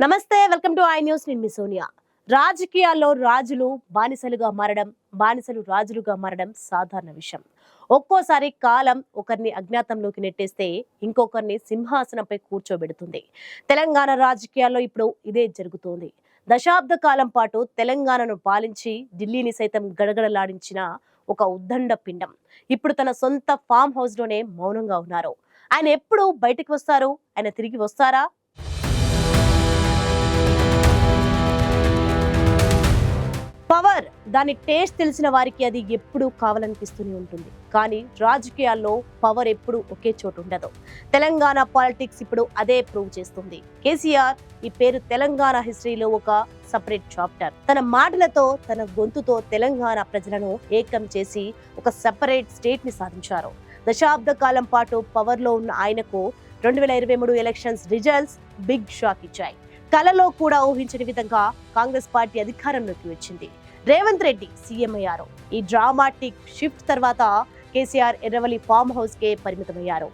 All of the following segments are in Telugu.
నమస్తే, వెల్కమ్ టు ఐ న్యూస్. నేను మీ సోనియా. రాజకీయాల్లో రాజులు బానిసలుగా మారడం, బానిసలు రాజులుగా మారడం సాధారణ విషయం. ఒక్కోసారి కాలం ఒకరిని అజ్ఞాతంలోకి నెట్టేస్తే ఇంకొకరిని సింహాసనంపై కూర్చోబెడుతుంది. తెలంగాణ రాజకీయాల్లో ఇప్పుడు ఇదే జరుగుతోంది. దశాబ్ద కాలం పాటు తెలంగాణను పాలించి ఢిల్లీని సైతం గడగడలాడించిన ఒక ఉద్దండ పిండం ఇప్పుడు తన సొంత ఫామ్ హౌస్ లోనే మౌనంగా ఉన్నారు. ఆయన ఎప్పుడు బయటికి వస్తారు? ఆయన తిరిగి వస్తారా? పవర్, దాని టేస్ట్ తెలిసిన వారికి అది ఎప్పుడూ కావాలనిపిస్తూనే ఉంటుంది. కానీ రాజకీయాల్లో పవర్ ఎప్పుడు ఒకే చోటు ఉండదు. తెలంగాణ పాలిటిక్స్ ఇప్పుడు అదే ప్రూవ్ చేస్తుంది. కేసీఆర్ ఈ పేరు తెలంగాణ హిస్టరీలో ఒక సపరేట్ చాప్టర్. తన మాటలతో, తన గొంతుతో తెలంగాణ ప్రజలను ఏకం చేసి ఒక సపరేట్ స్టేట్ ని సాధించారు. దశాబ్ద కాలం పాటు పవర్ లో ఉన్న ఆయనకు 2023 ఎలక్షన్స్ రిజల్ట్స్ బిగ్ షాక్ ఇచ్చాయి. కలలో కూడా ఊహించని విధంగా కాంగ్రెస్ పార్టీ అధికారంలోకి వచ్చింది. రేవంత్ రెడ్డి సీఎం అయ్యారు. ఈ డ్రామాటిక్ షిఫ్ట్ తర్వాత కేసీఆర్ ఎర్రవల్లి ఫామ్ హౌస్ కే పరిమితమయ్యారు.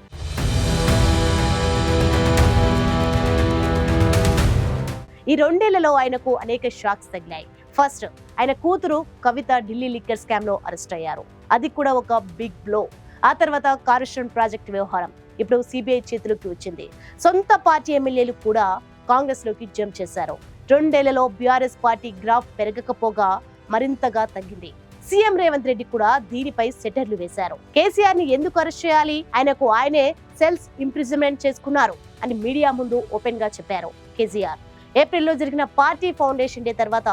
ఈ రెండేళ్లలో ఆయనకు అనేక షాక్స్ తగిలాయి. ఫస్ట్, ఆయన కూతురు కవిత ఢిల్లీ లిక్కర్ స్కామ్ లో అరెస్ట్ అయ్యారు. అది కూడా ఒక బిగ్ బ్లో. ఆ తర్వాత కారుష్యం ప్రాజెక్ట్ వ్యవహారం ఇప్పుడు సిబిఐ చేతులకు వచ్చింది. సొంత పార్టీ ఎమ్మెల్యేలు కూడా కాంగ్రెస్ లోకి జంప్ చేశారు. రెండేళ్లలో బీఆర్ఎస్ పార్టీ గ్రాఫ్ పెరగకపోగా మరింతగా తగ్గింది. సీఎం రేవంత్ రెడ్డి కూడా దీనిపై సెటర్లు వేశారు. కేసీఆర్ ని ఎందుకు అరెస్ట్ చేయాలి, ఆయనకు ఆయనే సెల్ఫ్ ఇంప్రిజన్మెంట్ చేసుకున్నారు అని మీడియా ముందు ఓపెన్ గా చెప్పారు కేసీఆర్. ఏప్రిల్లో జరిగిన పార్టీ ఫౌండేషన్ డే తర్వాత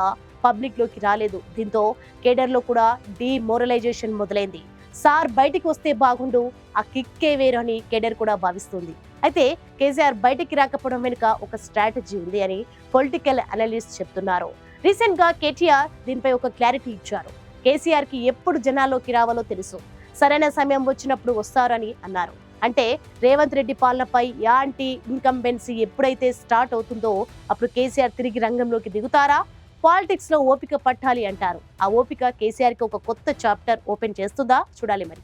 పబ్లిక్ లోకి రాలేదు. దీంతో కేడర్ లో కూడా డిమోరలైజేషన్ మొదలైంది. సార్ బయటికి వస్తే బాగుండు, ఆ కిక్కే వేరు అని కేడర్ కూడా భావిస్తుంది. అయితే కేసీఆర్ బయటికి రాకపోవడం వెనుక ఒక స్ట్రాటజీ ఉంది అని పొలిటికల్ అనలిస్ట్ చెప్తున్నారు. రీసెంట్ గా కేటీఆర్ దీనిపై ఒక క్లారిటీ ఇచ్చారు. కేసీఆర్ కి ఎప్పుడు జనాల్లోకి రావాలో తెలుసు, సరైన సమయం వచ్చినప్పుడు వస్తారని అన్నారు. అంటే రేవంత్ రెడ్డి పాలనపై యాంటీ ఇన్కంబెన్సీ ఎప్పుడైతే స్టార్ట్ అవుతుందో అప్పుడు కేసీఆర్ తిరిగి రంగంలోకి దిగుతారా? పాలిటిక్స్ లో ఓపిక పట్టాలి అంటారు. ఆ ఓపిక కేసీఆర్ కి ఒక కొత్త చాప్టర్ ఓపెన్ చేస్తుందా? చూడాలి మరి.